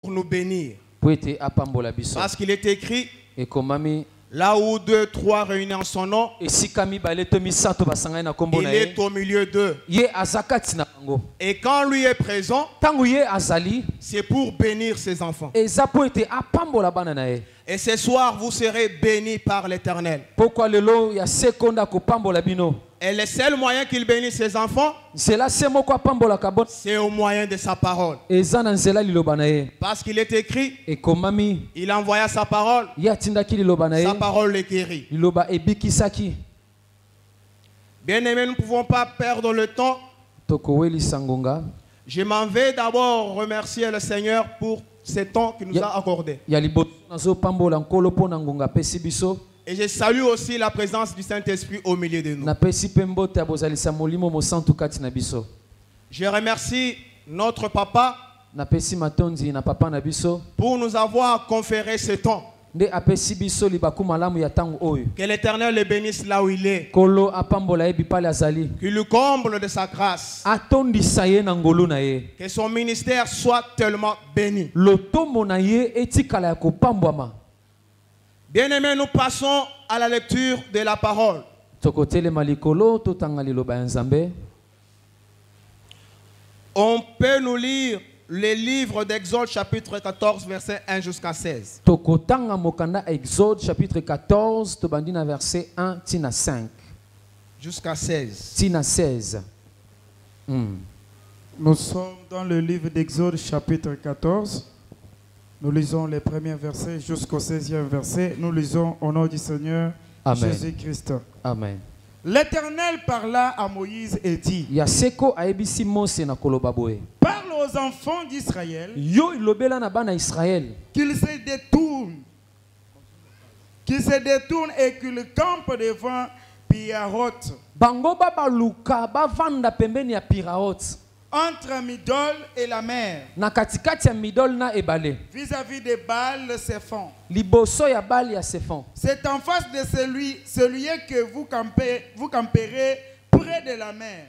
pour nous bénir. Parce qu'il est écrit, là où 2, 3 réunis en son nom, il est au milieu d'eux. Et quand lui est présent, c'est pour bénir ses enfants. Et ce soir, vous serez bénis par l'Éternel. Et le seul moyen qu'il bénisse ses enfants, c'est au moyen de sa parole. Parce qu'il est écrit, il envoya sa parole, sa parole les guérit. Bien aimé, nous ne pouvons pas perdre le temps. Je m'en vais d'abord remercier le Seigneur pour ce temps qu'il nous a accordé. Et je salue aussi la présence du Saint-Esprit au milieu de nous. Je remercie notre papa pour nous avoir conféré ce temps. Que l'Éternel le bénisse là où il est. Qu'il le comble de sa grâce. Que son ministère soit tellement béni. Bien-aimés, nous passons à la lecture de la parole. On peut nous lire les livres d'Exode chapitre 14 verset 1 jusqu'à 16. Exode chapitre 14 verset 1 tina 5 jusqu'à 16. Tina 16. Nous sommes dans le livre d'Exode chapitre 14. Nous lisons les premiers versets jusqu'au 16e verset. Nous lisons au nom du Seigneur Jésus-Christ. Amen. L'Éternel parla à Moïse et dit, parle aux enfants d'Israël qu'ils se détournent et qu'ils campent devant Piharoth, entre Midol et la mer, vis-à-vis de Baal Séphon. C'est en face de celui que vous camperez près de la mer.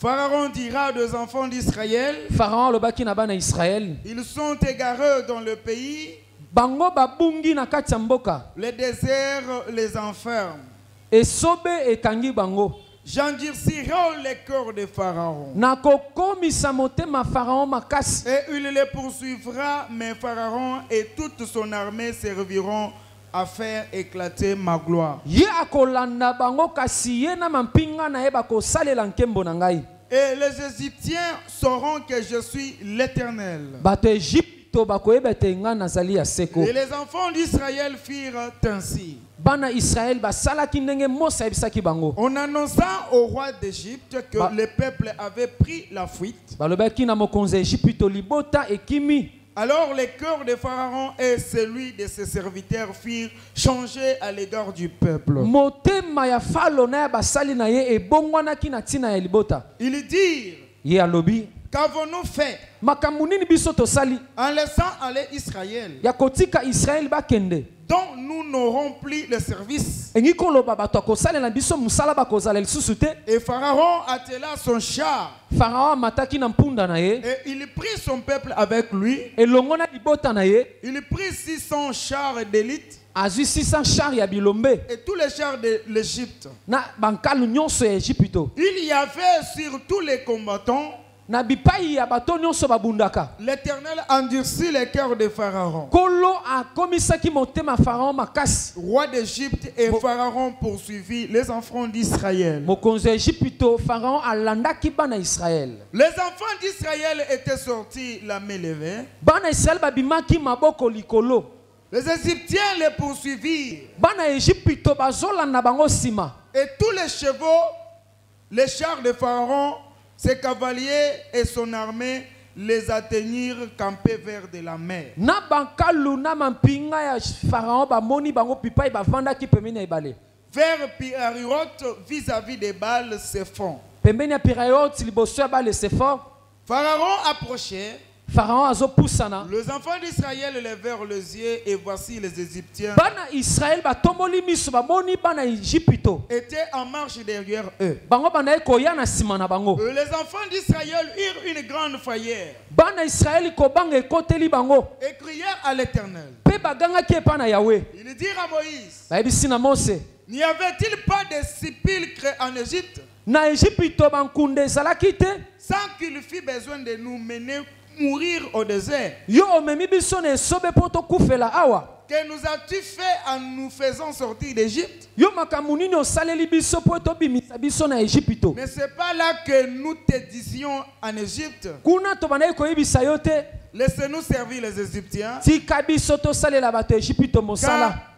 Pharaon dira aux enfants d'Israël, ils sont égarés dans le pays, le désert les enferme. J'endurcirai le cœur de Pharaon. Et il les poursuivra, mais Pharaon et toute son armée serviront à faire éclater ma gloire. Et les Égyptiens sauront que je suis l'Éternel. Et les enfants d'Israël firent ainsi. En annonçant au roi d'Égypte que le peuple avait pris la fuite, alors le cœur de Pharaon et celui de ses serviteurs firent changer à l'égard du peuple. Ils dirent, qu'avons-nous fait en laissant aller Israël, dont nous n'aurons plus le service? Et Pharaon attela son char, et il prit son peuple avec lui. Il prit 600 chars d'élite et tous les chars de l'Égypte. Il y avait sur tous les combattants. L'Éternel endurcit le cœur de Pharaon, roi d'Égypte, et Pharaon poursuivit les enfants d'Israël. Les enfants d'Israël étaient sortis la main levée. Les Égyptiens les poursuivirent. Et tous les chevaux, les chars de Pharaon, ses cavaliers et son armée les atteignirent campés vers de la mer. Vers Pihahiroth, vis-à-vis de Baal Séphon. Pharaon approchait Pharaon azopusana. Les enfants d'Israël levèrent les yeux et voici les Égyptiens Bana Israël batomboli miso bamoni bana Égypto. Étaient en marche derrière eux. Bango bana ekoya na sima na bango. Les enfants d'Israël eurent une grande frayeur. Bana Israël ko banga ekoteli bango. Et crièrent à l'Éternel. Pe baganga ki epa na Yahweh. Ils dirent à Moïse. Bayebisi na Mose. N'y avait-il pas de sépulcres en Égypte? Na Égypto bankunde ezalaki te. Sans qu'il fût besoin de nous mener mourir au désert. Yo omemi biso na esobe poto kufela awa. Que nous as-tu fait en nous faisant sortir d'Égypte? Yo makamuni osaleli biso poto bimisa biso na Égypto. Mais c'est pas là que nous te disions en Égypte. Kuna to bana koyebisa yo te. Laissez-nous servir les Égyptiens.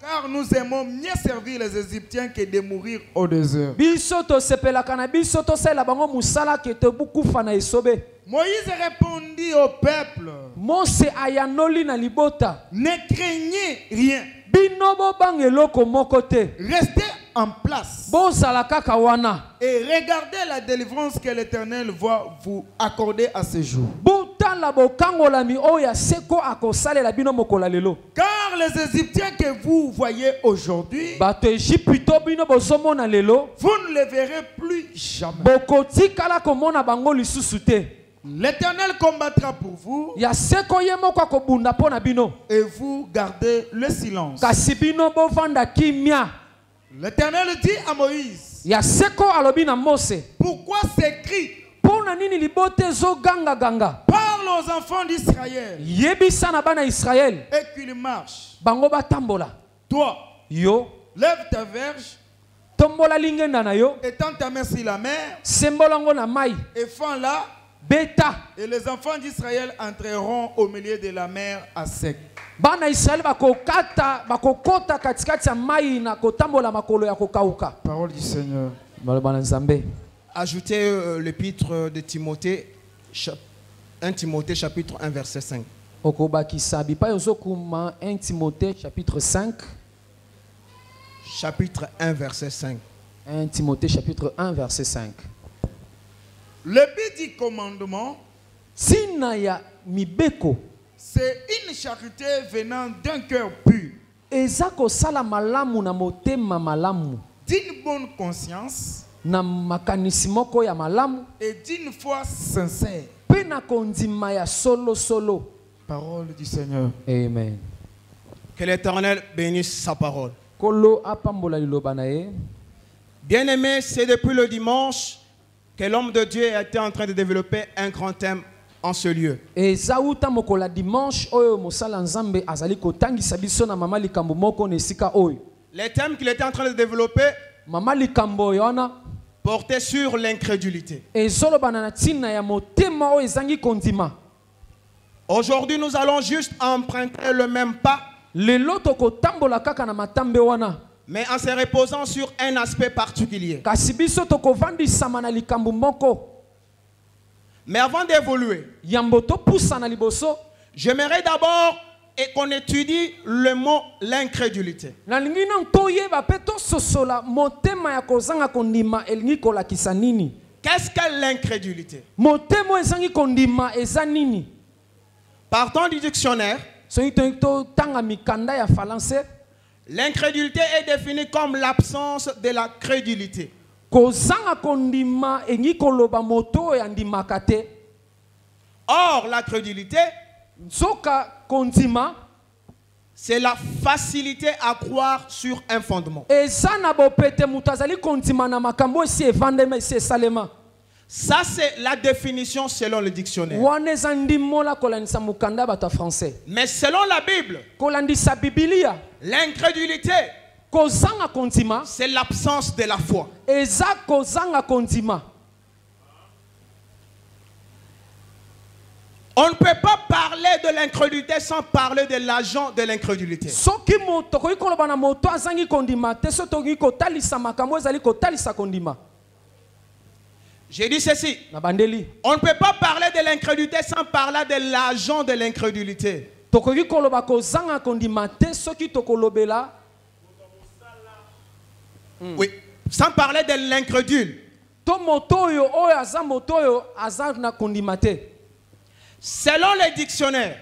Car nous aimons mieux servir les Égyptiens que de mourir au désert. Moïse répondit au peuple. Ne craignez rien. Restez en place et regardez la délivrance que l'Éternel va vous accorder à ce jour. Car les Égyptiens que vous voyez aujourd'hui, vous ne les verrez plus jamais. L'Éternel combattra pour vous et vous gardez le silence. L'Éternel dit à Moïse, pourquoi ces cris? Parle aux enfants d'Israël et qu'ils marchent. Toi, lève ta verge, étends ta main sur la mer et fends-la. Et les enfants d'Israël entreront au milieu de la mer à sec. Bana Israël bakokota katikati ya mai na kotambola makolo ya kokauka. Parole du Seigneur. Ajoutez l'épître de Timothée, 1 Timothée chapitre 1 verset 5. Okobakisa bipa yozokuma 1 Timothée chapitre 5. Chapitre 1 verset 5. 1 Timothée chapitre 1 verset 5. Le but du commandement, c'est une charité venant d'un cœur pur, d'une bonne conscience et d'une foi sincère. Parole du Seigneur. Amen. Que l'Éternel bénisse sa parole. Bien-aimé, c'est depuis le dimanche que l'homme de Dieu était en train de développer un grand thème en ce lieu. Les thèmes qu'il était en train de développer portaient sur l'incrédulité. Aujourd'hui, nous allons juste emprunter le même pas, mais en se reposant sur un aspect particulier. Mais avant d'évoluer, j'aimerais d'abord qu'on étudie le mot l'incrédulité. Qu'est-ce que l'incrédulité? Partant du dictionnaire, l'incrédulité est définie comme l'absence de la crédulité. Or, la crédulité, c'est la facilité à croire sur un fondement. Ça, c'est la définition selon le dictionnaire. Mais selon la Bible, l'incrédulité, c'est l'absence de la foi. On ne peut pas parler de l'incrédulité sans parler de l'agent de l'incrédulité. J'ai dit ceci. On ne peut pas parler de l'incrédulité sans parler de l'agent de l'incrédulité. Oui, sans parler de l'incrédule. Selon les dictionnaires,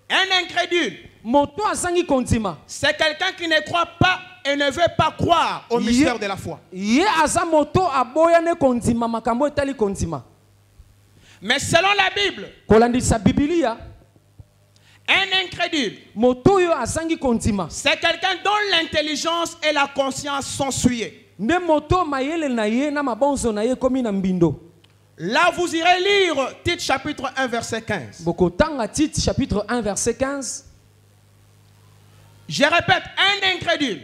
un incrédule, c'est quelqu'un qui ne croit pas et ne veut pas croire au mystère de la foi. Mais selon la Bible, un incrédule, c'est quelqu'un dont l'intelligence et la conscience sont souillées. Là, vous irez lire Tite chapitre 1, verset 15. Tite chapitre 1, verset 15. Je répète, un incrédule,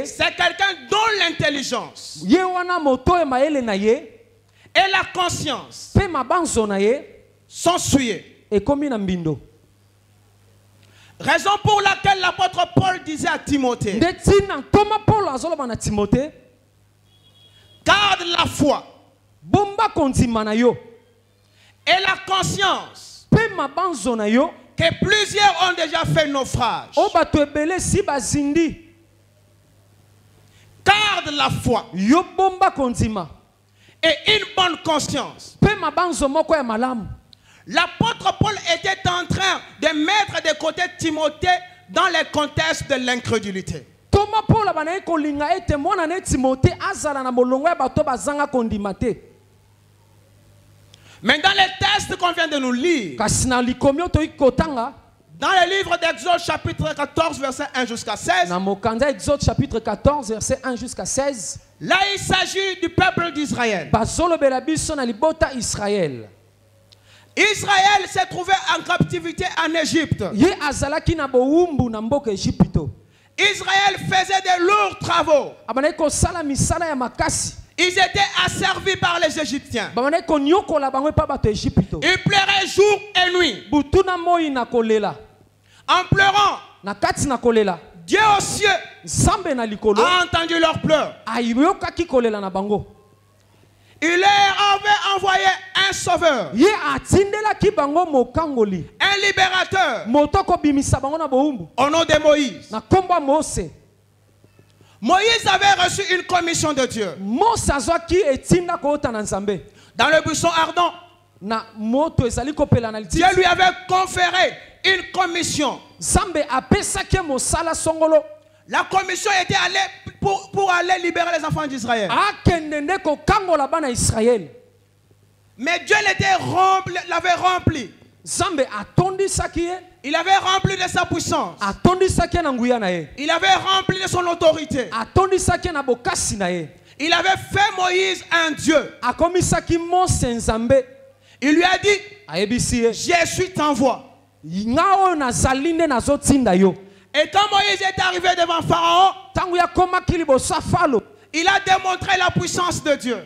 c'est quelqu'un dont l'intelligence et la conscience sont souillées. Raison pour laquelle l'apôtre Paul disait à Timothée, garde la foi et la conscience, que plusieurs ont déjà fait naufrage. Garde la foi et une bonne conscience. L'apôtre Paul était en train de mettre de côté Timothée dans les contextes de l'incrédulité. Mais dans les textes qu'on vient de nous lire, dans le livre d'Exode chapitre 14 verset 1 jusqu'à 16, là il s'agit du peuple d'Israël. Israël s'est trouvé en captivité en Égypte. Israël faisait de lourds travaux. Ils étaient asservis par les Égyptiens. Ils pleuraient jour et nuit. En pleurant, Dieu aux cieux a entendu leurs pleurs. Il leur avait envoyé un sauveur, un libérateur, au nom de Moïse. Moïse avait reçu une commission de Dieu. Dans le buisson ardent, Dieu lui avait conféré une commission. La commission était allée pour aller libérer les enfants d'Israël. Mais Dieu l'avait rempli. Il avait rempli de sa puissance. Il avait rempli de son autorité. Il avait fait Moïse un Dieu. Il lui a dit, Jésus t'envoie. Et quand Moïse est arrivé devant Pharaon, il a démontré la puissance de Dieu.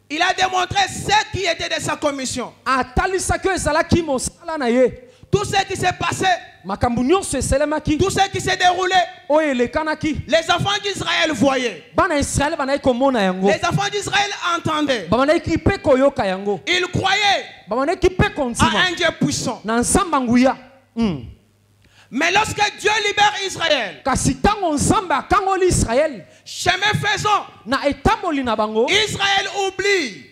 Il a démontré ce qui était de sa commission. Tout ce qui s'est passé, tout ce qui s'est déroulé, les enfants d'Israël voyaient. Les enfants d'Israël entendaient. Ils croyaient à un Dieu puissant. Mais lorsque Dieu libère Israël, chemin faisant, Israël oublie.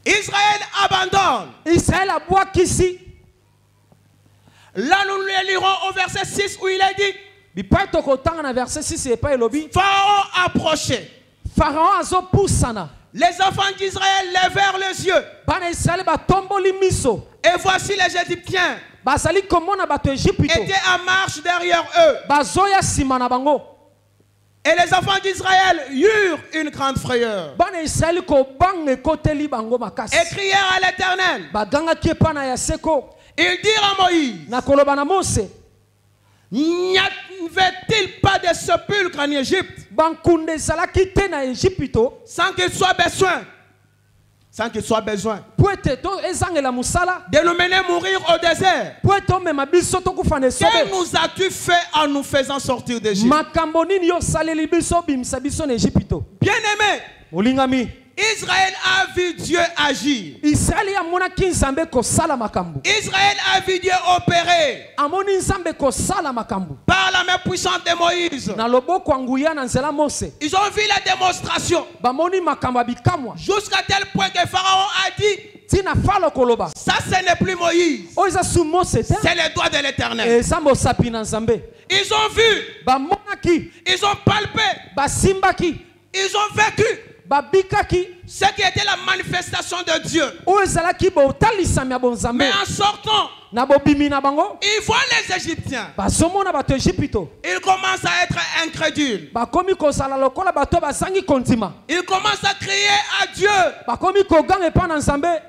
Israël abandonne. Là, nous le lirons au verset 6 où il est dit, Pharaon approchait. Les enfants d'Israël levèrent les yeux. Et voici les Égyptiens étaient en marche derrière eux. Et les enfants d'Israël eurent une grande frayeur. Et crièrent à l'Éternel. Ils dirent à Moïse, n'y avait-il pas de sépulcre en Égypte sans qu'il soit besoin? Sans qu'il soit besoin de nous mener mourir au désert. Que nous as-tu fait en nous faisant sortir d'Égypte? Bien-aimé, Israël a vu Dieu agir. Israël a vu Dieu opérer par la main puissante de Moïse. Ils ont vu la démonstration jusqu'à tel point que Pharaon a dit: ça, ce n'est plus Moïse, c'est le doigt de l'Éternel. Ils ont vu, ils ont palpé, ils ont vécu ce qui était la manifestation de Dieu. Mais en sortant, ils voient les Égyptiens. Ils commencent à être incrédules. Ils commencent à crier à Dieu.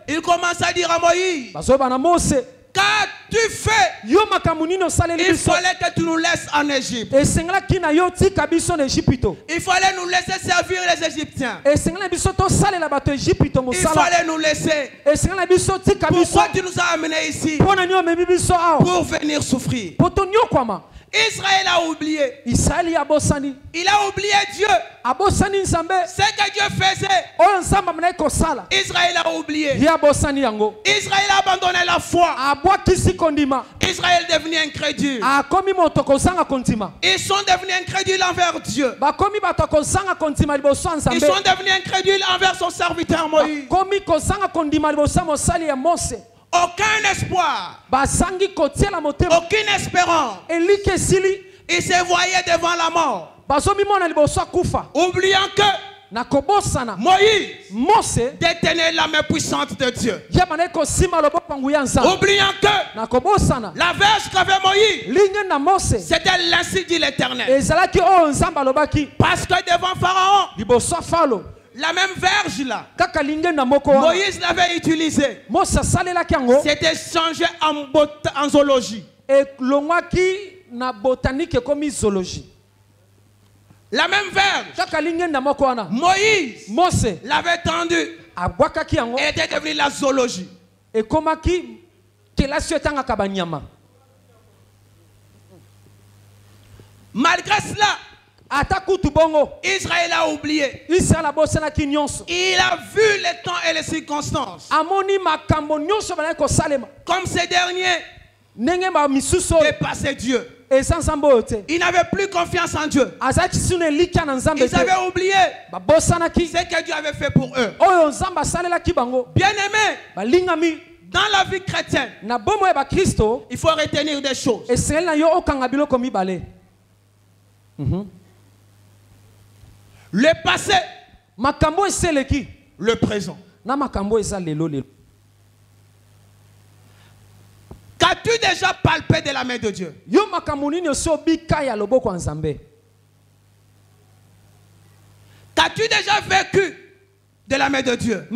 Ils commencent à dire à Moïse: qu'as-tu fait? Il fallait que tu nous laisses en Égypte. Il fallait nous laisser servir les Égyptiens. Il fallait nous laisser. Pourquoi tu nous as amenés ici? Pour venir souffrir. Israël a oublié. Il a oublié Dieu. Ce que Dieu faisait, Israël a oublié. Israël a abandonné la foi. Israël est devenu incrédule. Ils sont devenus incrédules envers Dieu. Ils sont devenus incrédules envers son serviteur Moïse. Aucun espoir, aucune espérance. Il se voyait devant la mort, oubliant que Moïse détenait la main puissante de Dieu, oubliant que la verge qu'avait Moïse, c'était l'ainsi dit l'Éternel. Parce que devant Pharaon, la même verge là, Moïse l'avait utilisée. C'était changé en zoologie. La même verge, Moïse l'avait tendue et était devenu la zoologie. Malgré cela, Israël a oublié. Il a vu les temps et les circonstances. Comme ces derniers dépassaient Dieu. Ils n'avaient plus confiance en Dieu. Ils avaient oublié ce que Dieu avait fait pour eux. Bien-aimés, dans la vie chrétienne, il faut retenir des choses. Le passé, le présent. Qu'as-tu déjà palpé de la main de Dieu? Qu'as-tu déjà vécu de la main de Dieu?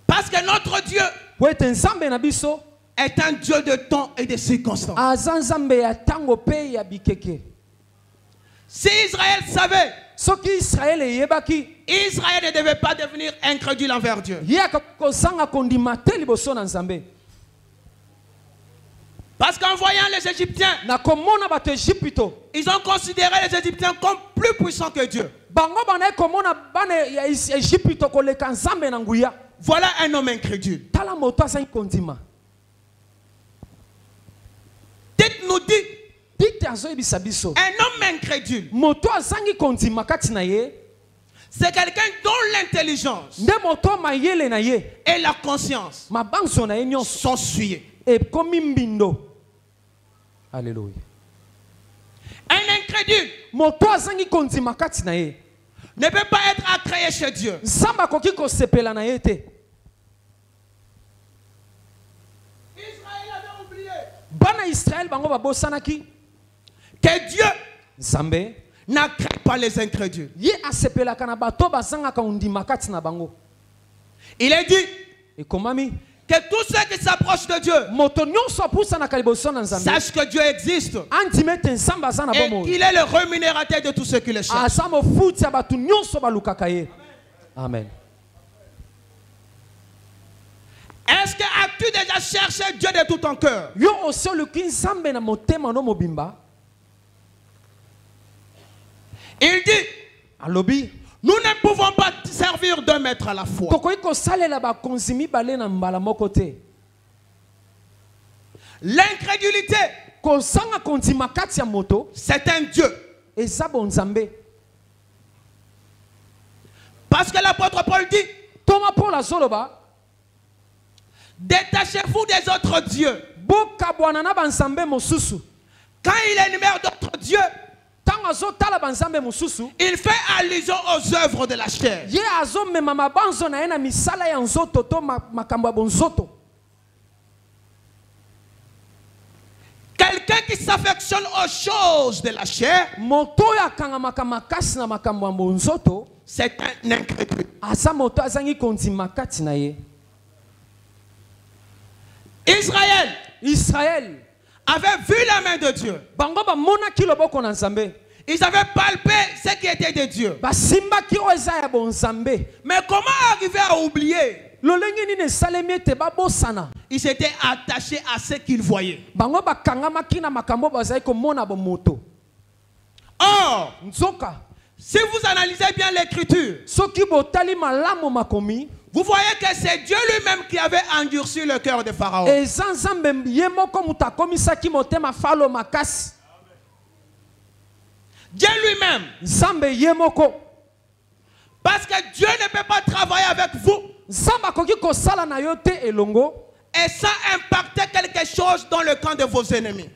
Parce que notre Dieu est un Dieu de temps et de circonstances. Si Israël savait, Israël ne devait pas devenir incrédule envers Dieu. Parce qu'en voyant les Égyptiens, ils ont considéré les Égyptiens comme plus puissants que Dieu. Voilà un homme incrédule. Tite nous dit, un homme incrédule, c'est quelqu'un dont l'intelligence et la conscience sont souillées. Alléluia. Un incrédule ne peut pas être agréé chez Dieu. Israël avait oublié que Dieu n'agrée pas les incrédules. Il est dit que tous ceux qui s'approchent de Dieu sachent que Dieu existe et qu'il est le rémunérateur de tous ceux qui le cherchent. Amen. Est-ce que as-tu déjà cherché Dieu de tout ton cœur? Il dit, nous ne pouvons pas servir deux maîtres à la fois. L'incrédulité, c'est un Dieu. Parce que l'apôtre Paul dit, détachez-vous des autres dieux. Quand il énumère d'autres dieux, il fait allusion aux œuvres de la chair. Quelqu'un qui s'affectionne aux choses de la chair, c'est un incrédule. Israël avait vu la main de Dieu. Ils avaient palpé ce qui était de Dieu. Mais comment arriver à oublier? Ils s'étaient attachés à ce qu'ils voyaient. Or, si vous analysez bien l'écriture, vous voyez que c'est Dieu lui-même qui avait endurci le cœur de Pharaon. Dieu lui-même. Parce que Dieu ne peut pas travailler avec vous et sans impacter quelque chose dans le camp de vos ennemis.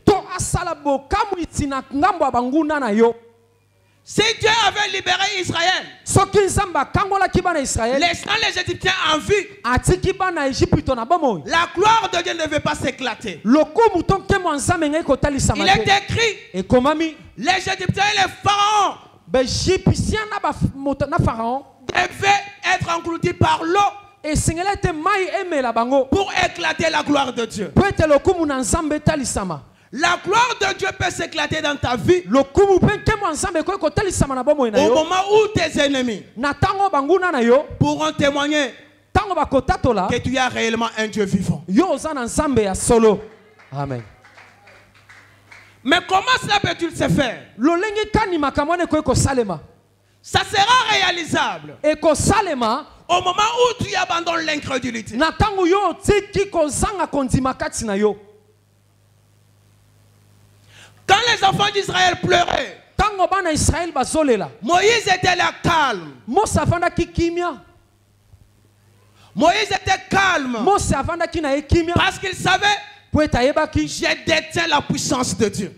Si Dieu avait libéré Israël, laissant les Égyptiens en vie, la gloire de Dieu ne devait pas s'éclater. Il est écrit, les Égyptiens et les pharaons devaient être engloutis par l'eau pour éclater la gloire de Dieu. La gloire de Dieu peut s'éclater dans ta vie au moment où tes ennemis pourront témoigner que tu as réellement un Dieu vivant. Amen. Mais comment cela peut-il se faire? Ça sera réalisable au moment où tu abandonnes l'incrédulité. Quand les enfants d'Israël pleuraient, Moïse était là calme. Moïse était calme parce qu'il savait, je détiens la puissance de Dieu.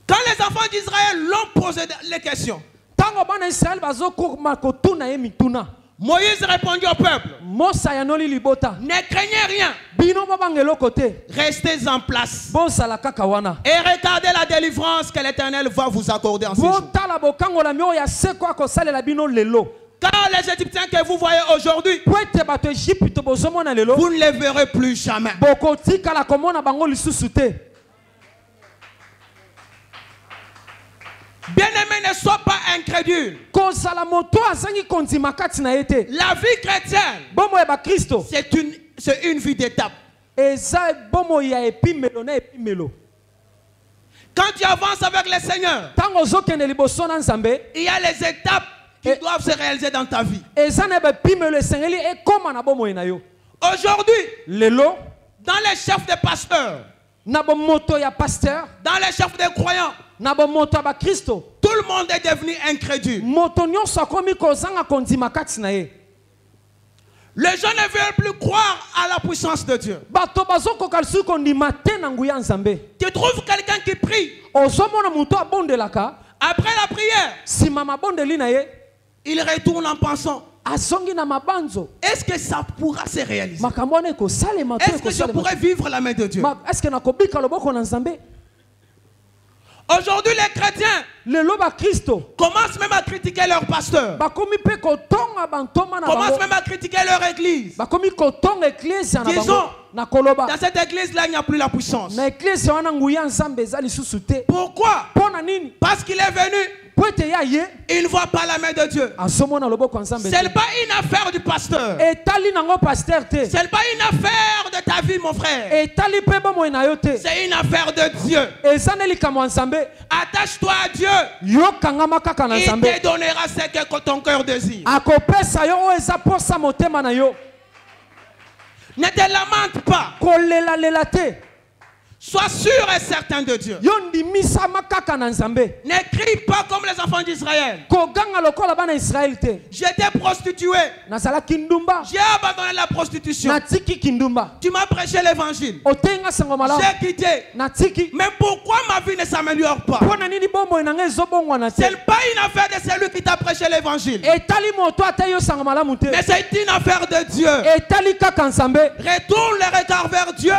Quand les enfants d'Israël l'ont posé les questions, Moïse répondit au peuple, ne craignez rien, restez en place et regardez la délivrance que l'Éternel va vous accorder en ce jour. Car les Égyptiens que vous voyez aujourd'hui, vous ne les verrez plus jamais. Bien-aimé, ne sois pas incrédule. La vie chrétienne, c'est une vie d'étape. Quand tu avances avec le Seigneur, il y a les étapes qui doivent se réaliser dans ta vie. Aujourd'hui, dans les chefs de pasteurs, dans les chefs de croyants, tout le monde est devenu incrédule. Les gens ne veulent plus croire à la puissance de Dieu. Tu trouves quelqu'un qui prie. Après la prière, il retourne en pensant, est-ce que ça pourra se réaliser? Est-ce que je pourrais vivre la main de Dieu? Aujourd'hui, les chrétiens commencent même à critiquer leur pasteur. Commencent même à critiquer leur église. Disons, Dans cette église-là, il n'y a plus la puissance. Pourquoi? Parce qu'il est venu. Il ne voit pas la main de Dieu. Ce n'est pas une affaire du pasteur. Ce n'est pas une affaire de ta vie, mon frère. C'est une affaire de Dieu. Attache-toi à Dieu. Il te donnera ce que ton cœur désire. Ne te lamente pas. Sois sûr et certain de Dieu. Ne crie pas comme les enfants d'Israël. J'étais prostituée. J'ai abandonné la prostitution. Tu m'as prêché l'évangile. J'ai quitté. Mais pourquoi ma vie ne s'améliore pas? Ce n'est pas une affaire de celui qui t'a prêché l'évangile. Mais c'est une affaire de Dieu. Retourne le regard vers Dieu.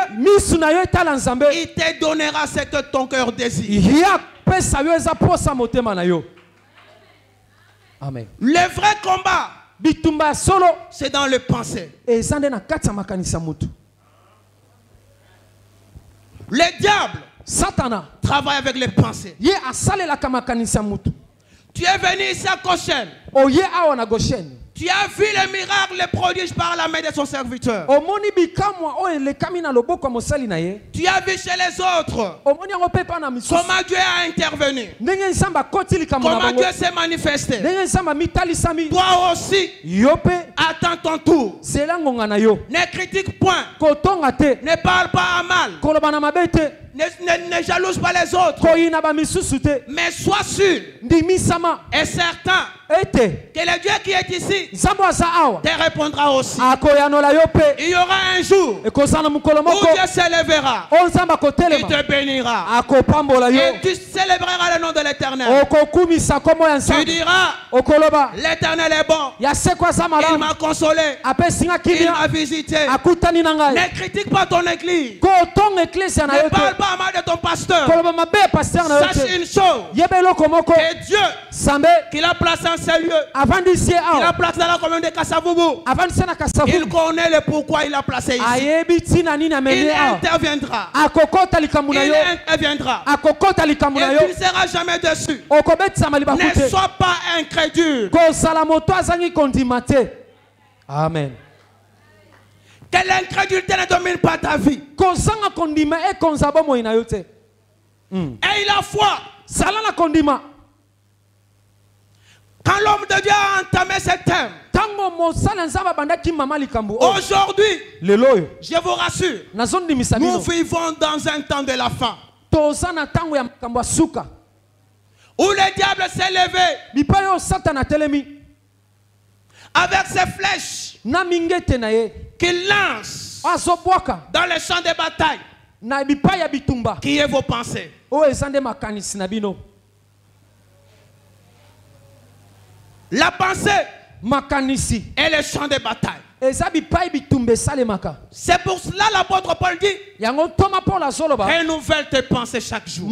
Il te donnera ce que ton cœur désire. Amen. Le vrai combat, c'est dans le pensée. Le diable travaille avec les pensées. Tu es venu ici à Goshen. Tu as vu les miracles, les prodiges par la main de son serviteur. Tu as vu chez les autres comment Dieu a intervenu, comment Dieu s'est manifesté. Toi aussi, attends ton tour. Ne critique point, ne parle pas à mal, ne jalouse pas les autres, mais sois sûr et certain que le Dieu qui est ici te répondra aussi. Il y aura un jour où Dieu s'élèvera, il te bénira et tu célébreras le nom de l'Éternel. Tu diras, l'Éternel est bon, il m'a consolé, il m'a visité. Ne critique pas ton église, ne parle pas mal de ton pasteur. Sache une chose, que Dieu qu'il a placé en ce lieu, il a placé dans la commune de Kasavubu, il connaît le pourquoi il a placé ici. Il interviendra. Il interviendra. Et tu ne seras jamais dessus. Ne sois pas incrédule. Amen. Que l'incrédulité ne domine pas ta vie. Et la foi. Quand l'homme de Dieu a entamé ce thème, aujourd'hui, je vous rassure, nous vivons dans un temps de la fin où le diable s'est levé avec ses flèches qu'il lance dans les champs de bataille, qui est vos pensées. La pensée et le champ de bataille. C'est pour cela l'apôtre Paul dit, renouvelle tes pensées chaque jour.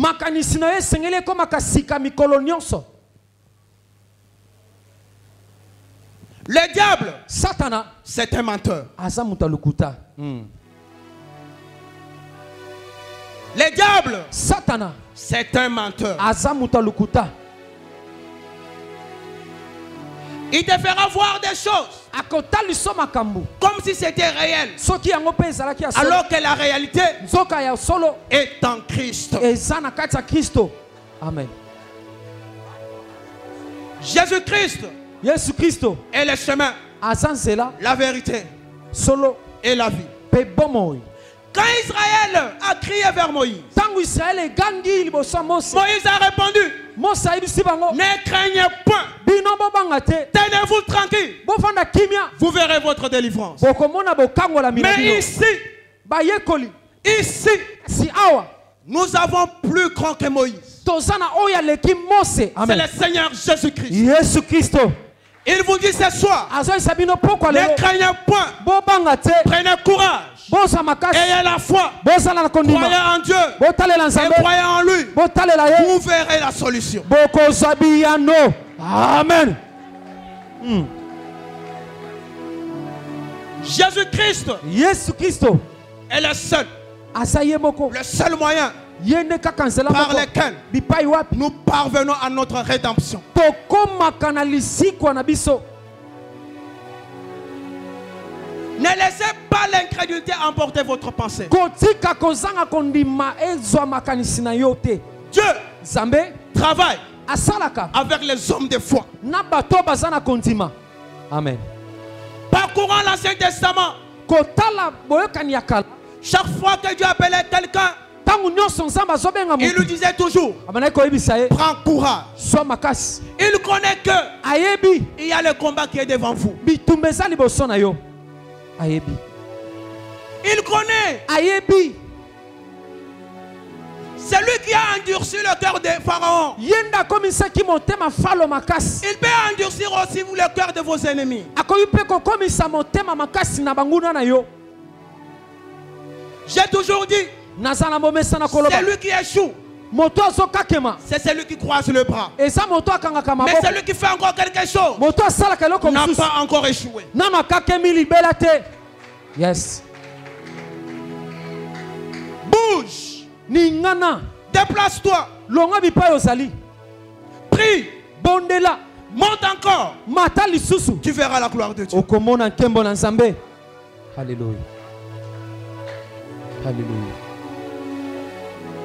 Le diable, c'est un menteur. Le diable, c'est un menteur. Il te fera voir des choses comme si c'était réel, alors que la réalité est en Christ. Amen. Jésus-Christ est le chemin, la vérité et la vie. Quand Israël a crié vers Moïse, Moïse a répondu, ne craignez point, tenez-vous tranquille, vous verrez votre délivrance. Mais ici, nous avons plus grand que Moïse. C'est le Seigneur Jésus-Christ. Il vous dit ce soir, ne craignez point, prenez courage, ayez la foi, croyez en Dieu et croyez en lui, vous verrez la solution. Amen. Jésus-Christ est le seul moyen par lequel nous parvenons à notre rédemption. Ne laissez pas l'incrédulité emporter votre pensée. Dieu travaille avec les hommes de foi. Amen. Parcourant l'Ancien Testament, chaque fois que Dieu appelait quelqu'un, il lui disait toujours, prends courage. Il connaît que il y a le combat qui est devant vous. Il connaît. C'est lui qui a endurci le cœur de Pharaon. Il peut endurcir aussi vous le cœur de vos ennemis. J'ai toujours dit, c'est lui qui échoue. C'est celui qui croise le bras. Mais celui qui fait encore quelque chose n'a pas encore échoué. Yes. Bouge. Déplace-toi. Prie. Monte encore. Tu verras la gloire de Dieu. Alléluia. Alléluia.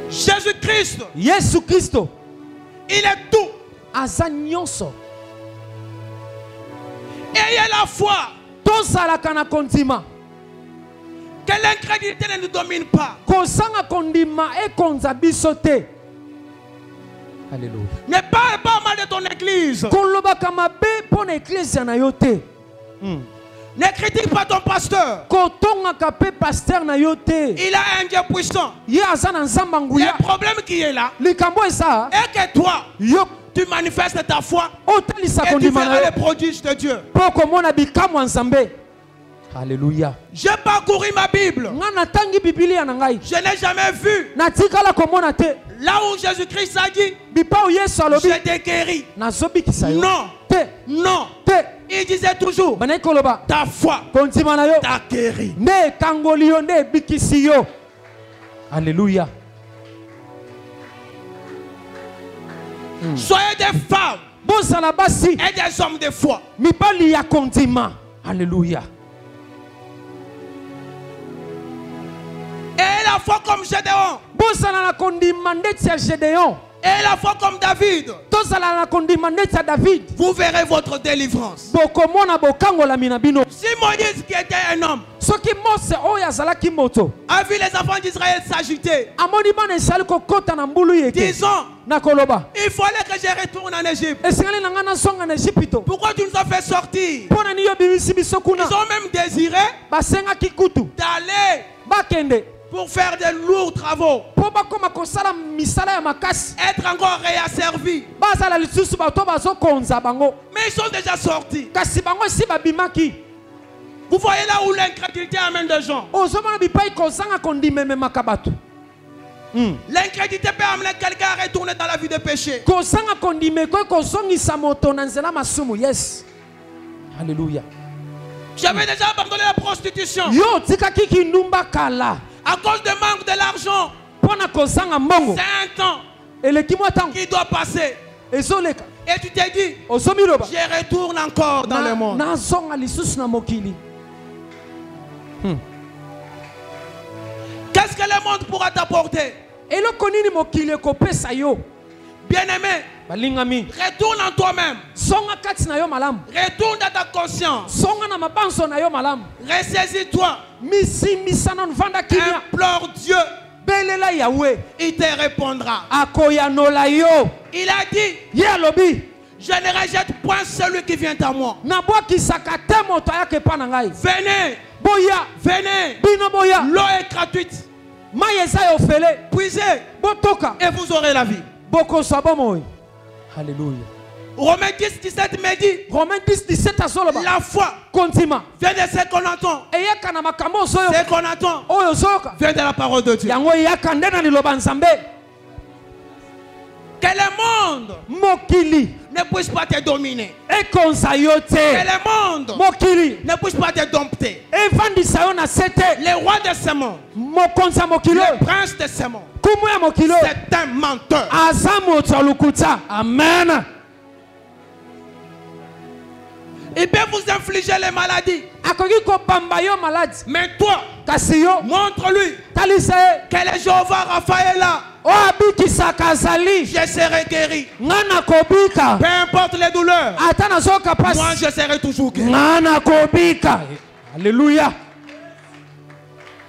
Jésus-Christ. Il est tout. Ayez la foi. Que l'incrédulité ne nous domine pas. Alléluia. Ne parle pas mal de ton église. Ne critique pas ton pasteur. Il a un Dieu puissant. Le problème qui est là est que toi, tu manifestes ta foi et tu verras les prodiges de Dieu. Alléluia. J'ai parcouru ma Bible. Je n'ai jamais vu là où Jésus-Christ a dit, je t'ai guéri. Non, non. Il disait toujours, ta foi t'a guéri. Alléluia. Soyez des femmes et des hommes de foi. Alléluia. Et la foi comme Gédéon. Et la foi comme David. Vous verrez votre délivrance. Si Moïse, qui était un homme, a vu les enfants d'Israël s'agiter, disant, il fallait que je retourne en Égypte. Pourquoi tu nous as fait sortir? Ils ont même désiré d'aller pour faire de lourds travaux, être encore réasservis. Mais ils sont déjà sortis. Vous voyez là où l'incrédulité amène des gens. L'incrédulité peut amener quelqu'un à retourner dans la vie de péché. Alléluia. J'avais déjà abandonné la prostitution à cause du manque de l'argent. C'est un temps qui doit passer. Et tu t'es dit, je retourne encore dans le monde. Qu'est-ce que le monde pourra t'apporter? Bien-aimé, retourne en toi-même. Retourne dans ta conscience. Ressaisis-toi. Implore Dieu. Il te répondra. Il a dit, je ne rejette point celui qui vient à moi. Venez. Venez. L'eau est gratuite. Puisez et vous aurez la vie. Alléluia. Romains 10, 17 me dit, la foi vient de ce qu'on entend. Ce qu'on entend vient de la parole de Dieu. Que le monde mokili ne puisse pas te dominer. ekonza yo te. Que le monde mokili ne puisse pas te dompter. evandisa yo na se te. Le roi de ce monde, mokonza mokili le prince de ce monde, kumu ya mokili c'est un menteur. aza moto ya lokuta. Amen. Il peut vous infliger les maladies. akoki kobamba yo maladi. Mais toi, kasi yo montre-lui talisa ye que le Jéhovah Raphaël là, o abikisaka azali. je serai guéri. nga nakobika Peu importe les douleurs, ata nazoyoka moi pasi je serai toujours guéri. nga nakobika. Alléluia.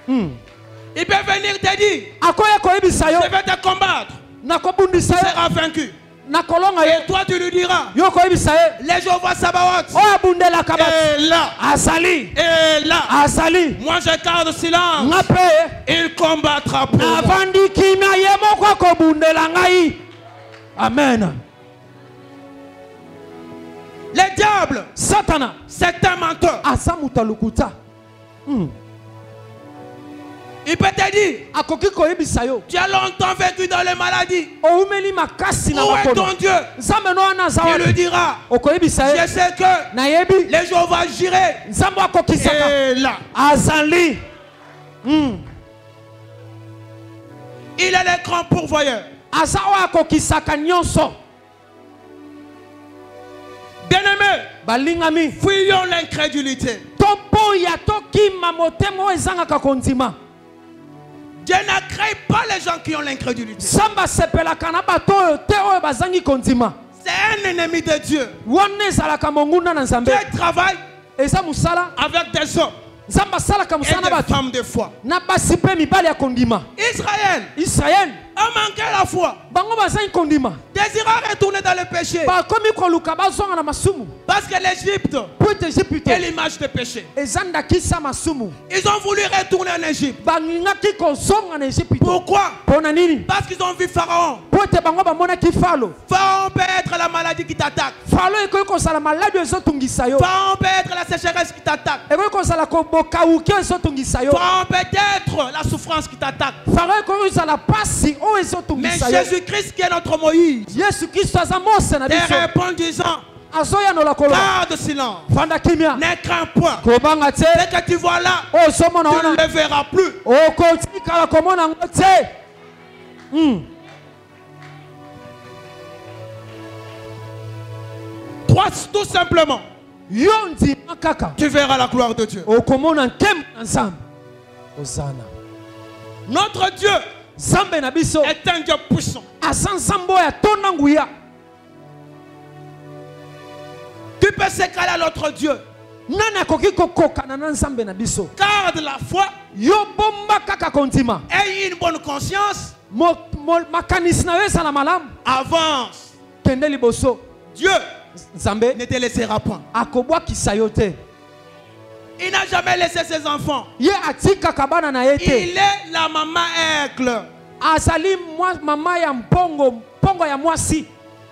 Il peut venir te dire, akoya koyebisa yo je vais te combattre. Tu nakobundisa yo seras vaincu. nakolonga ye. Et toi tu lui diras, yo koyebisa ye le Jéhovah Sabaoth oyo abundelaka bato est là. azali. Et là, azali. moi je garde silence. nga mpe Il combattra pour moi. navandi kimia ye moko akobundela ngai. Amen. Le diable, Satana c'est un menteur. aza moto alukuta. Il peut te dire, akoki koyebisa yo tu as longtemps vécu dans les maladies. oumeli makasi na Où est makolo. ton Dieu? nzambe no wana aza Tu wana. lui diras, okoyebisa je ye sais que nayebi le Jéhovah Jireh nzambe akokisaka est là. azali. Il est le grand pourvoyeur. aza oyo akokisaka nyonso. Bien-aimés, balingami fuyons l'incrédulité. toboya tokima motema oyo ezangaka kondima. Dieu n'accraint pas les gens qui ont l'incrédulité. nzambe asepelaka na bato oyo te oyo bazangi kondima. C'est un ennemi de Dieu. wana ezalaka monguna na nzambe. Dieu travaille eza mosala avec des hommes nzambe asalaka et mosala na des bato femmes de foi. na basi mpe mibali ya kondima. Israël a manqué la foi, bango bazangi kondima désirant retourner dans le péché. bakomi koluka bazonga na masumu Parce que l'Égypte po ete Ejipito est l'image de péché. eza ndakisa masumu. Ils ont voulu retourner en Égypte. balingaki kozonga na Ejipito. Pourquoi? mpo na nini? Parce qu'ils ont vu Pharaon. po ete bango bamonaki falo. Pharaon peut être la maladie qui t'attaque. falo ekoki kozala maladi oyo ezotungisa yo. Pharaon peut être la sécheresse qui t'attaque. ekoki kozala bokauki oyo ezotungisa yo. Pharaon peut être la souffrance qui t'attaque. falo ekoki kozala pasi oyo Mais ezotungisa yo. Jésus-Christ qui est notre Moïse yesu kristo aza mose na te biso. répond en disant, azoyanola koloba garde silence, fanda kimia ne crains point. kobanga te Ce que tu vois là, oyo ozomona tu wana ne le verras plus. okotikala komona yango te. Toi, tout simplement, yo ndima kaka tu verras la gloire de Dieu. okomona nkembo na nzambe. ozana Notre Dieu nzambe na biso est un Dieu puissant. aza nzambe oyo atonda nguya. Tu peux se caler à notre Dieu. nani akoki kokokana na nzambe na biso? Garde la foi. yo bomba kaka kondima. Aie une bonne conscience. makanisi na yo ezala malamu. Avance. kende liboso. Dieu nzambe ne te laissera pas. akobwakisa yo te. Il n'a jamais laissé ses enfants. ye atikaka bana na ye te. Il est la maman aigle. azali mama ya mpongo ya mwasi.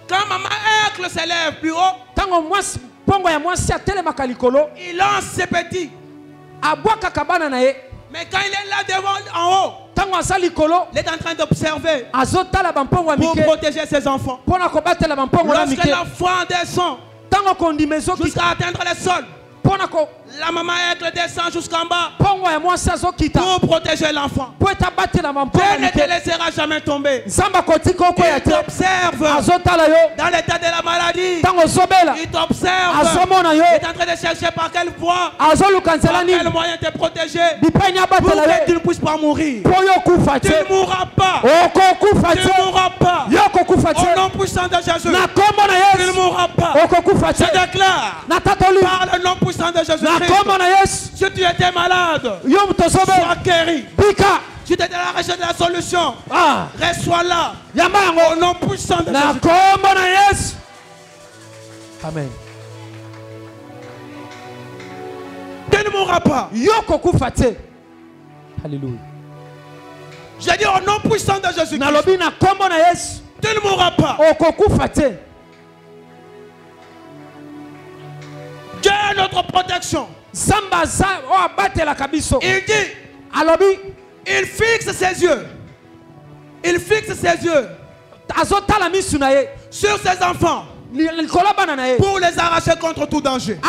Quand maman aigle s'élève plus haut, tango mpongo ya mwasi atelemaka likolo, il lance ses petits. abwakaka bana na ye. Mais quand il est là devant, en haut, tango aza likolo, il est en train d'observer azotala bampongo ya pour mike protéger ses enfants. mpona kobatela bampongo na Lorsque mike. l'enfant descend tango kondima ezokita jusqu'à atteindre le sol, mpona la maman aigle descend jusqu'en bas mpongo ya mwasi azokita pour protéger l'enfant. po ete abatela bampongo Dieu ya ne te mike. laissera jamais tomber. nzambe akotika okoya Il te. t'observe azotala yo dans l'état de la maladie. tango ozobela. Il t'observe. azomona yo Il est en train de chercher par quelle voie, azoluka nzela par quel nini moyen te protéger bipanya pour abatela que tu yo ne puisses pas mourir. po yo okufa Tu te. ne mourras pas. okokufa Tu te. ne mourras pas. yo okokufa Au te. nom puissant de Jésus. na kombo na Tu ne yesu mourras pas. okokufa Je te. déclare na tatoli par le nom puissant de na Jésus-Christ. kombo na yesu Si tu étais malade, yo tozobela sois guéri. bika. Si tu étais à la recherche de la solution, reçois-la. yamba Au yango nom puissant de na Jésus. kombo na yesu. amen. Tu ne mourras pas. yo okokufa te. Alléluia. J'ai dit au nom puissant de Jésus-Christ. nalobi na kombo na yesu Tu ne mourras pas. okokufa te. Dieu est notre protection. nzambe aza oyo abatelaka biso. Il dit, alobi il fixe ses yeux. Il fixe ses yeux sur ses enfants pour les arracher contre tout danger.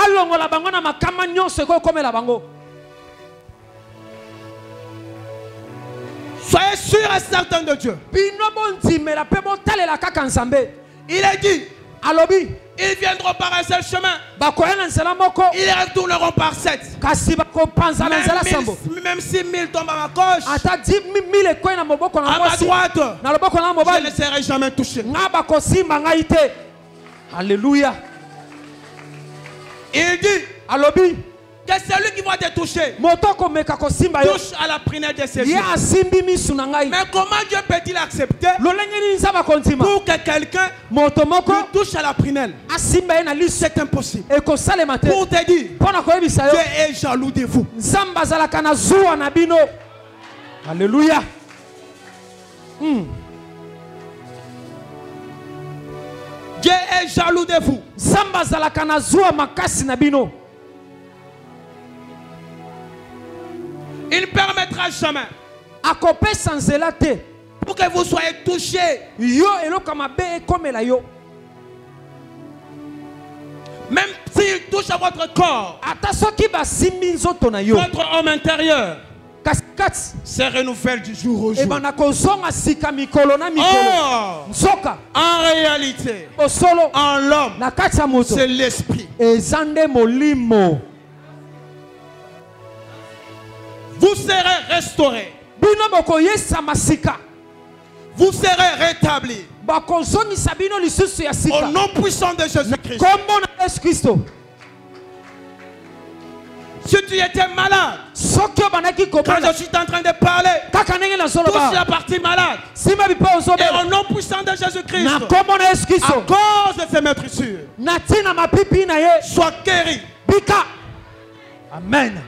Soyez sûr et certain de Dieu. Il est dit, ils viendront par un seul chemin. Ils retourneront par 7. Même si 1000 tombent à ma gauche, à ma droite, je ne serai jamais touché. Alléluia. Il dit, que celui qui va te toucher touche à la prunelle de ses yeux. Mais comment Dieu peut-il accepter pour que quelqu'un touche à la prunelle? C'est impossible. Pour te dire, Dieu est jaloux de vous. Alléluia. Dieu est jaloux de vous. Il ne permettra jamais pour que vous soyez touchés. Même s'il touche à votre corps, votre homme intérieur se renouvelle du jour au jour. En réalité, en l'homme, c'est l'esprit. Vous serez restaurés. Vous serez rétablis. Au nom puissant de Jésus-Christ. Si tu étais malade, quand je suis en train de parler, touche la partie malade. Et au nom puissant de Jésus-Christ, à cause de ces meurtrissures, sois guéri. Amen.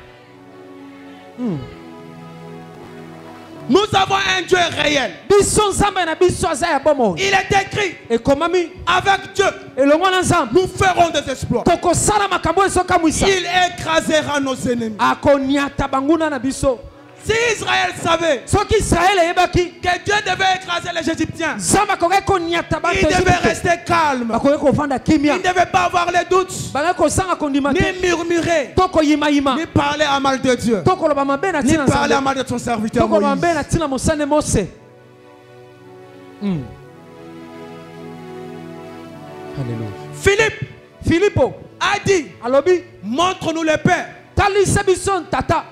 Nous avons un Dieu réel. Il est écrit, avec Dieu, nous ferons des exploits. Il écrasera nos ennemis. Si Israël savait que Dieu devait écraser les Égyptiens, il devait rester calme. Il ne devait pas avoir les doutes, ni murmurer, ni parler à mal de Dieu, ni parler à mal de son serviteur Moïse. Philippe a dit, montre-nous le Père.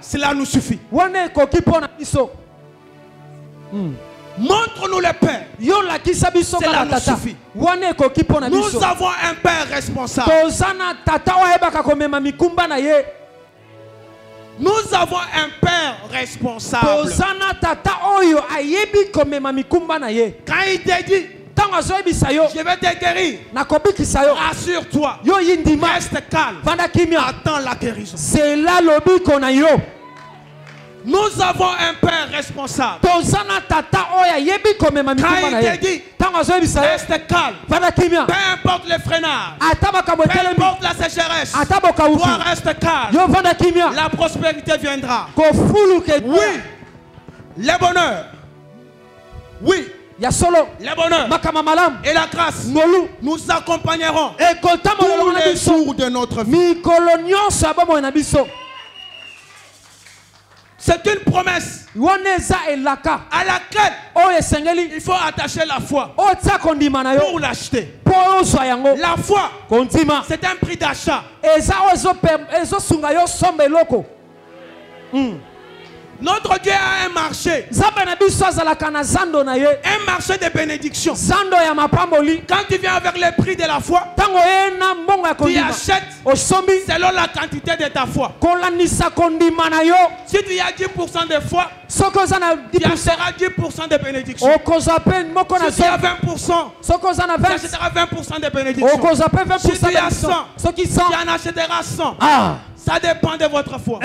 Cela nous suffit. Montre-nous le Père. Cela nous suffit. Nous avons un Père responsable. Nous avons un Père responsable. Quand il te dit, je vais te guérir, rassure-toi, reste calme, attends la guérison. C'est là le but qu'on a eu. Nous avons un Père responsable. Quand il te dit, reste calme, peu importe les freinages, peu importe la sécheresse, toi reste calme, la prospérité viendra. Oui, le bonheur, oui, le bonheur et la grâce nous accompagneront tous les jours de notre vie. C'est une promesse à laquelle il faut attacher la foi pour l'acheter. La foi, c'est un prix d'achat. Notre Dieu a un marché. Un marché de bénédiction. Quand tu viens avec le prix de la foi, tu achètes selon la quantité de ta foi. Si tu as 10% de foi, tu achèteras 10% de bénédiction. Si tu as 20%, tu achèteras 20% de bénédiction. Si tu as 100, tu en achèteras 100. Ça dépend de votre foi.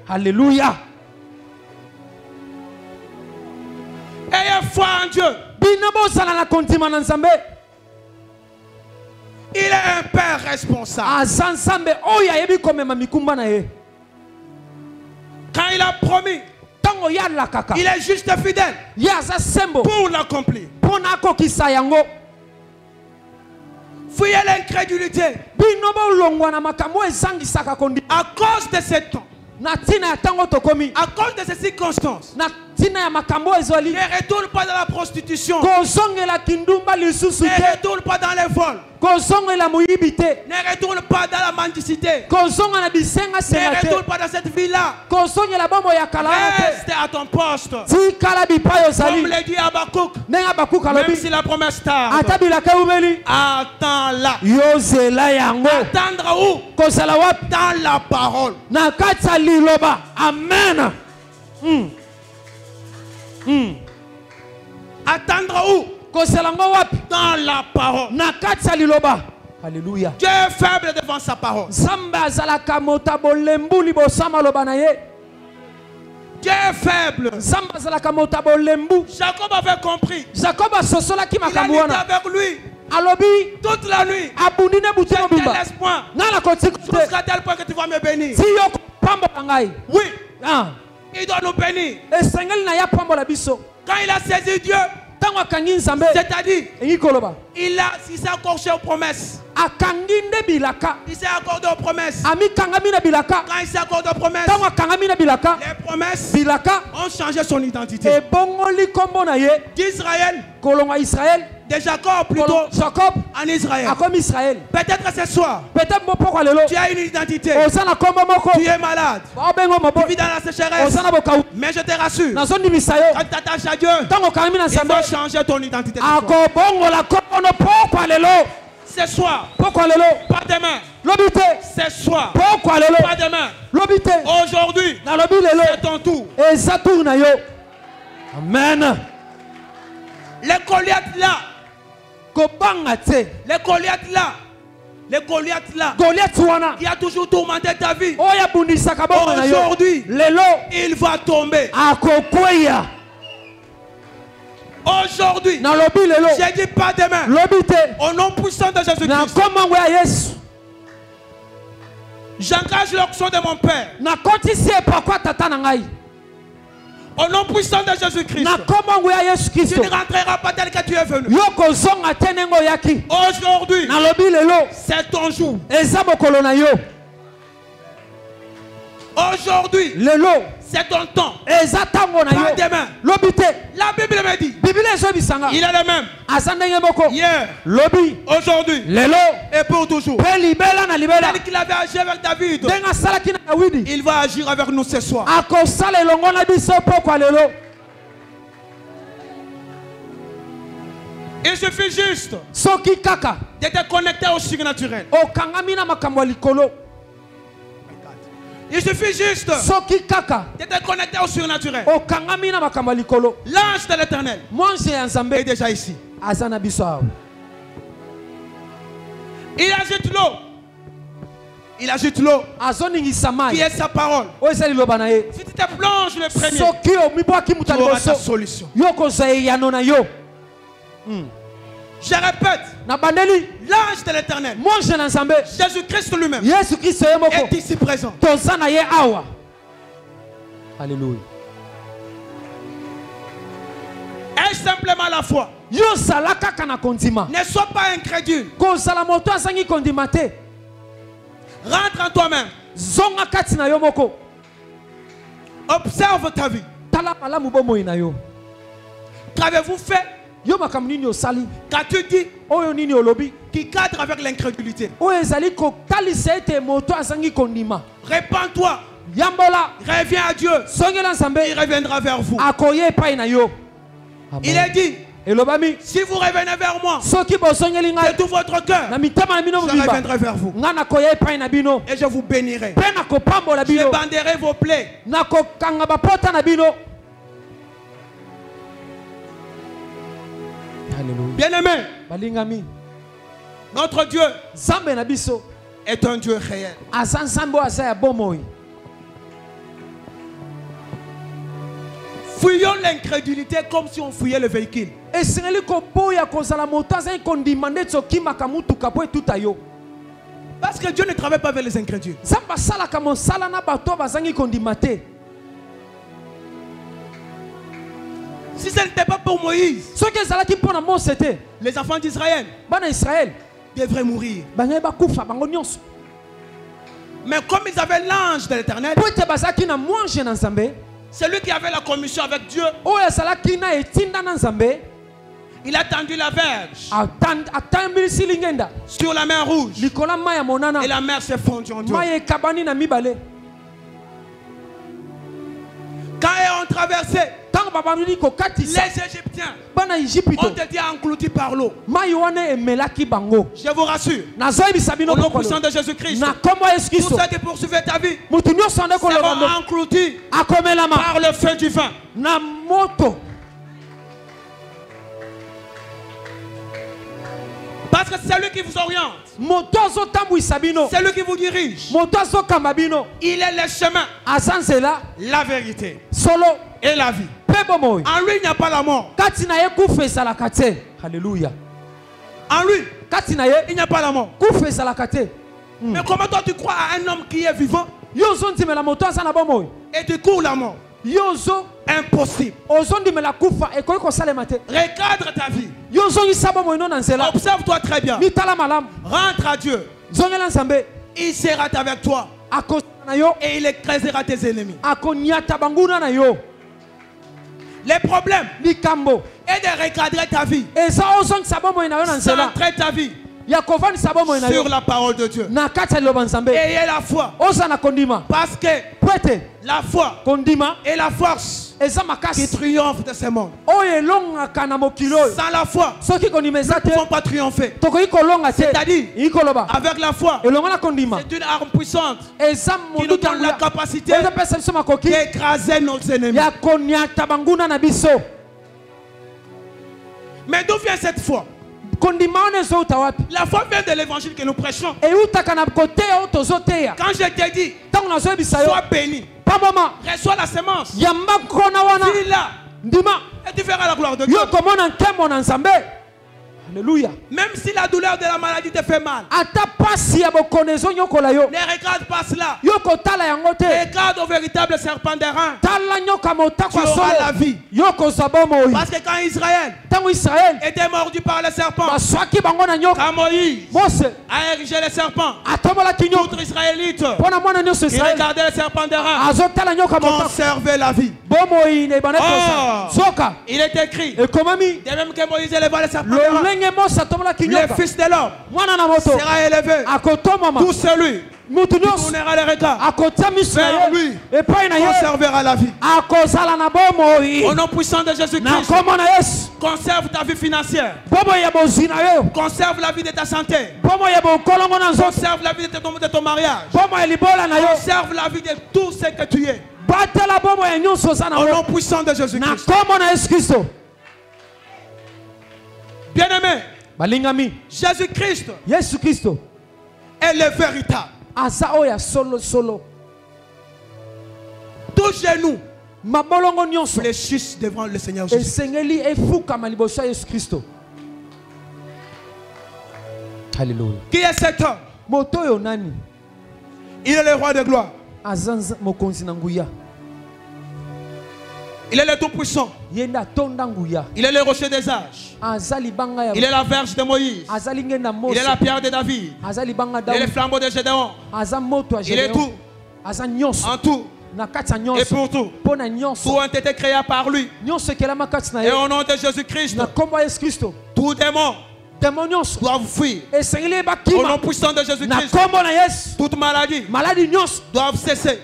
Alléluia. Ayez foi en Dieu. Il est un Père responsable. Quand il a promis Il est juste fidèle pour l'accomplir. Fuyez l'incrédulité. À cause de ce temps, à cause de ces circonstances, ne retourne pas dans la prostitution. Ne retourne pas dans les vols. Ne retourne pas dans la mendicité. Ne retourne pas dans cette vie-là. Reste à ton poste. Comme l'a dit Habakkuk. Même si la promesse tarde, attends-la. Attendre où? Dans la parole. Amen. Attendre où? Dans la parole. Alléluia. Dieu est faible devant sa parole. Dieu est faible. Jacob avait compris. Il a été avec lui toute la nuit. J'ai l'espoir. Jusqu'à tel point que tu vas me bénir. Oui. Il doit nous bénir. Quand il a saisi Dieu, c'est-à-dire, il s'est accordé aux promesses. Il s'est accordé aux promesses. Quand il s'est accordé aux promesses, les promesses ont changé son identité. D'Israël, de Jacob plutôt, en Israël. Peut-être ce soir, tu as une identité. Tu es malade. Tu vis dans la sécheresse. Mais je te rassure, quand tu t'attaches à Dieu, il va changer ton identité. Ce soir, pas demain. Ce soir, pas demain. Aujourd'hui, c'est ton tour. Amen. Les Goliaths là. Les Goliaths là. Qui a toujours tourmenté ta vie. Aujourd'hui, il va tomber. Aujourd'hui, j'ai dit pas demain. Au nom puissant de Jésus-Christ, j'engage l'onction de mon Père. Au nom puissant de Jésus-Christ, tu ne rentreras pas tel que tu es venu. Aujourd'hui, c'est ton jour. Aujourd'hui, c'est ton temps. Pas demain. La Bible me dit, il est le même. Hier, aujourd'hui, et pour toujours. Tel qu'il avait agi avec David, il va agir avec nous ce soir. Il suffit juste de te connecter au surnaturel. Il suffit juste de te connecter au surnaturel. L'ange de l'Éternel est déjà ici. Il agite l'eau. Il agite l'eau qui est sa parole. Si tu te plonges le premier, tu auras ta solution. Je répète, l'ange de l'Éternel, Jésus-Christ lui-même, est ici présent. Alléluia. Est simplement la foi. Ne sois pas incrédule. Rentre en toi-même. Observe ta vie. Qu'avez-vous fait? Qu'as-tu dit qui cadre avec l'incrédulité? Répands-toi. Reviens à Dieu. Il reviendra vers vous. Il est dit, si vous revenez vers moi de tout votre cœur, je reviendrai vers vous et je vous bénirai. Je banderai vos plaies. Bien-aimé, notre Dieu est un Dieu réel. Fuyons l'incrédulité comme si on fuyait le véhicule. Parce que Dieu ne travaille pas avec les incrédules. Si ce n'était pas pour Moïse, les enfants d'Israël devraient mourir. Mais comme ils avaient l'ange de l'Éternel, celui qui avait la commission avec Dieu, il a tendu la verge sur la mer rouge. Et la mer s'est fondue en deux. Quand ils ont traversé, les Égyptiens ont été engloutis par l'eau. Je vous rassure, au nom puissant de Jésus-Christ, tous ceux qui poursuivaient ta vie seront engloutis par le feu du vin. Parce que c'est lui qui vous oriente. C'est lui qui vous dirige. Il est le chemin, la vérité et la vie. En lui, il n'y a pas la mort. Alléluia. En lui, il n'y a pas la mort. Mais comment toi tu crois à un homme qui est vivant et tu cours la mort? Impossible. Recadre ta vie. Observe-toi très bien. Rentre à Dieu. Il sera avec toi. Et il écrasera tes ennemis. Les problèmes et de recadrer ta vie. Centrer ta vie sur la parole de Dieu. Ayez la foi. Parce que la foi est la force qui triomphe de ce monde. Sans la foi, nous ne pouvons pas triompher. C'est-à-dire, avec la foi, c'est une arme puissante qui nous donne la capacité d'écraser nos ennemis. Mais d'où vient cette foi? La foi vient de l'évangile que nous prêchons. Quand je t'ai dit, sois béni, reçois la semence, vis là, et tu verras la gloire de Dieu. Alléluia. Même si la douleur de la maladie te fait mal, ne regarde pas cela. Regarde au véritable serpent des reins. Tu auras la vie. Parce que quand Israël était mordu par le serpent, quand Moïse a érigé le serpent, tout Israélite qui regardait le serpent des reins conservait la vie. Or, il est écrit, de même que Moïse éleva le serpent des reins, le Fils de l'homme sera élevé. Tout celui qui tournera les regards vers lui conservera la vie. Au nom puissant de Jésus-Christ, conserve ta vie financière. Conserve la vie de ta santé. Conserve la vie de ton mariage. Conserve la vie de tout ce que tu es. Au nom puissant de Jésus-Christ. Bien-aimé, Jésus-Christ est le véritable. Tout genou fléchissent devant le Seigneur Jésus. Alléluia. Qui est cet homme? Il est le roi de gloire. Il est le tout-puissant. Il est le rocher des âges. Il est la verge de Moïse. Il est la pierre de David. Il est le flambeau de Gédéon. Il est tout. En tout. Et pour tout. Tout a été créé par lui. Et au nom de Jésus-Christ, tout démon doivent fuir. Au nom puissant de Jésus-Christ, toute maladie doivent cesser.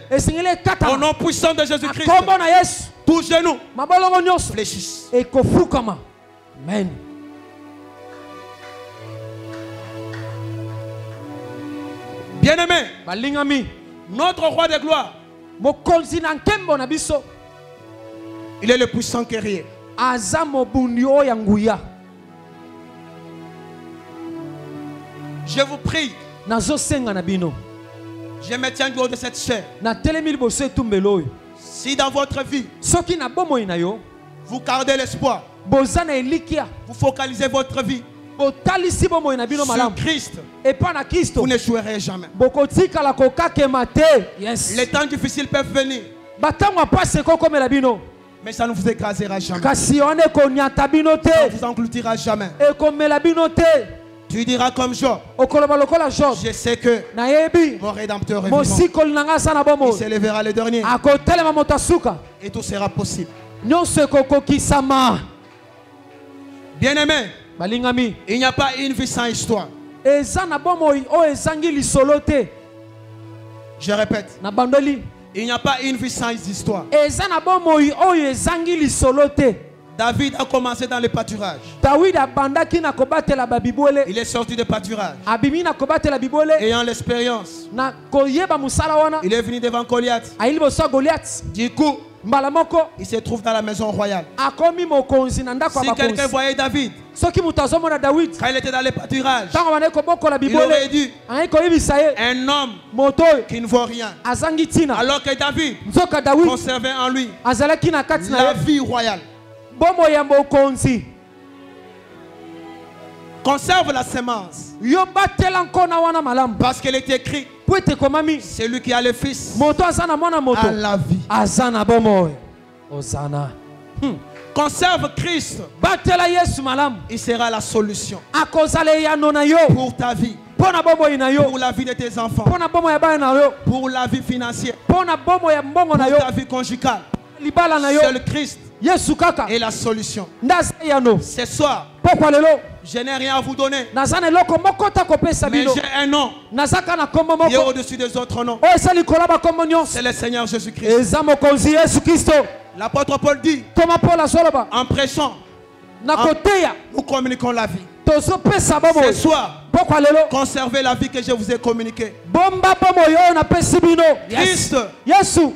Au nom puissant de Jésus-Christ, tout genou fléchissent. Amen. Bien-aimé, notre roi de gloire, il est le puissant guerrier. Je vous prie, je me tiens du haut de cette chair. Si dans votre vie, vous gardez l'espoir, vous focalisez votre vie sur Christ, vous n'échouerez jamais. Les temps difficiles peuvent venir, Mais ça ne vous écrasera jamais. Ça ne vous engloutira jamais. Tu diras comme Job. Je sais que mon Rédempteur est vivant. Il s'élèvera le dernier. Et tout sera possible. Bien-aimé, il n'y a pas une vie sans histoire. Je répète. Il n'y a pas une vie sans histoire. David a commencé dans le pâturage. Il est sorti du pâturage. Ayant l'expérience, il est venu devant Goliath. Du coup, il se trouve dans la maison royale. Si quelqu'un voyait David, quand il était dans le pâturage, il aurait dit un homme qui ne vaut rien. Alors que David conservait en lui la vie royale. Conserve la semence. Parce qu'il est écrit, c'est lui qui a le fils à la vie. Conserve Christ. Il sera la solution pour ta vie, pour la vie de tes enfants, pour la vie financière, pour ta vie conjugale. Seul Christ est la solution. Ce soir, je n'ai rien à vous donner, mais j'ai un nom qui est au-dessus des autres noms. C'est le Seigneur Jésus-Christ. L'apôtre Paul dit, en prêchant, nous communiquons la vie. Ce soir, conservez la vie que je vous ai communiquée. Christ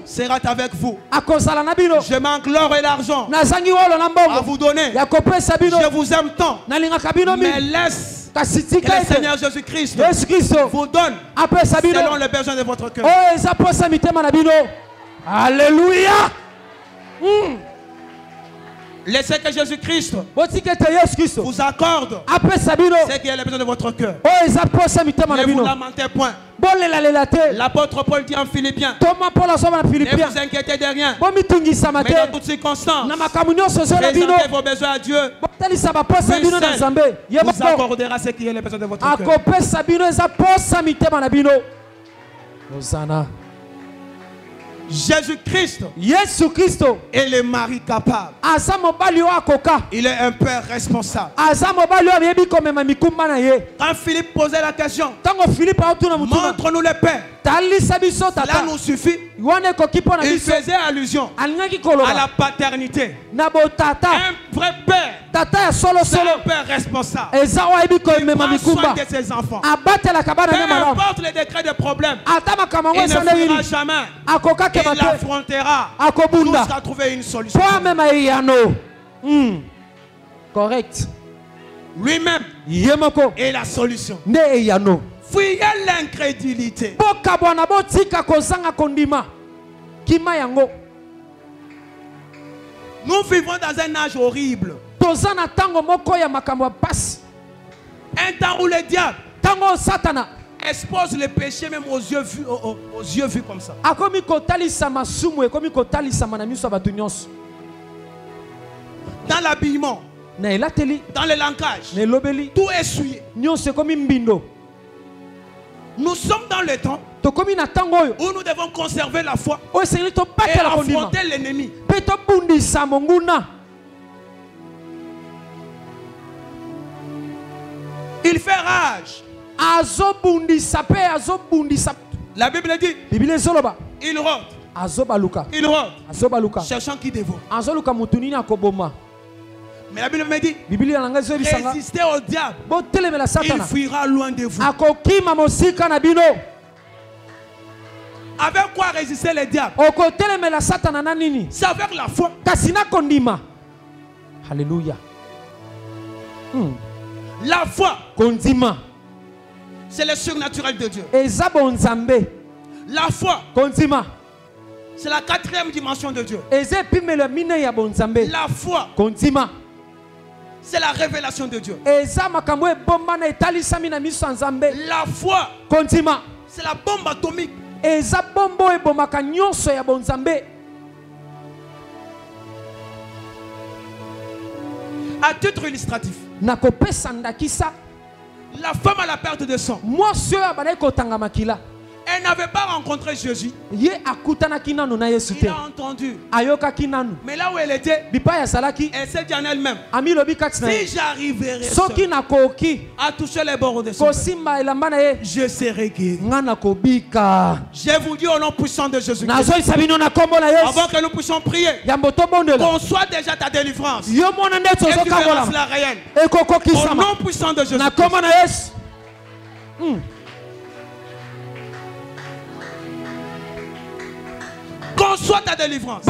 sera avec vous. Je manque l'or et l'argent à vous donner. Je vous aime tant, mais laisse que le Seigneur Jésus-Christ vous donne selon les besoins de votre cœur. Alléluia. Laissez que Jésus-Christ vous accorde ce qui est le besoin de votre cœur. Ne vous lamentez point. L'apôtre Paul dit en Philippiens, ne vous inquiétez de rien, mais dans toutes circonstances, présentez vos besoins à Dieu. Lui vous accordera ce qui est le besoin de votre cœur. Jésus-Christ est le mari capable. Il est un père responsable. Quand Philippe posait la question, montre-nous le Père, cela nous suffit. Il faisait allusion à la paternité. Un vrai père, c'est un père responsable. Il prend soin de ses enfants. Peu importe les décrets de problème, il ne fuira jamais. Il l'affrontera jusqu'à trouver une solution. Correct. Lui-même est la solution. Fuyez l'incrédulité. Nous vivons dans un âge horrible. Un temps où le diable expose le péché même aux yeux vus comme ça. Dans l'habillement, dans le langage, tout est souillé. Nous sommes dans le temps où nous devons conserver la foi et affronter l'ennemi. Il fait rage. La Bible dit, il rôde. Il rôde, cherchant qui dévore. Mais la Bible me dit, résistez au diable, il fuira loin de vous. Avec quoi résister le diable? C'est avec la foi. Alléluia. La foi, c'est le surnaturel de Dieu. La foi, c'est la 4e dimension de Dieu. La foi, c'est la révélation de Dieu. La foi, c'est la bombe atomique. À titre illustratif, la femme à la perte de sang, elle n'avait pas rencontré Jésus. Il a entendu. Mais là où elle était, elle s'est dit en elle-même, si j'arriverai à toucher les bords de son peuple, je serai guéri. Je vous dis au nom puissant de Jésus-Christ, avant que nous puissions prier, qu'on soit déjà ta délivrance et tu verras la réelle. Au nom puissant de Jésus-Christ. Conçois ta délivrance.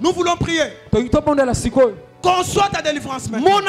Nous voulons prier. Conçois ta délivrance maintenant.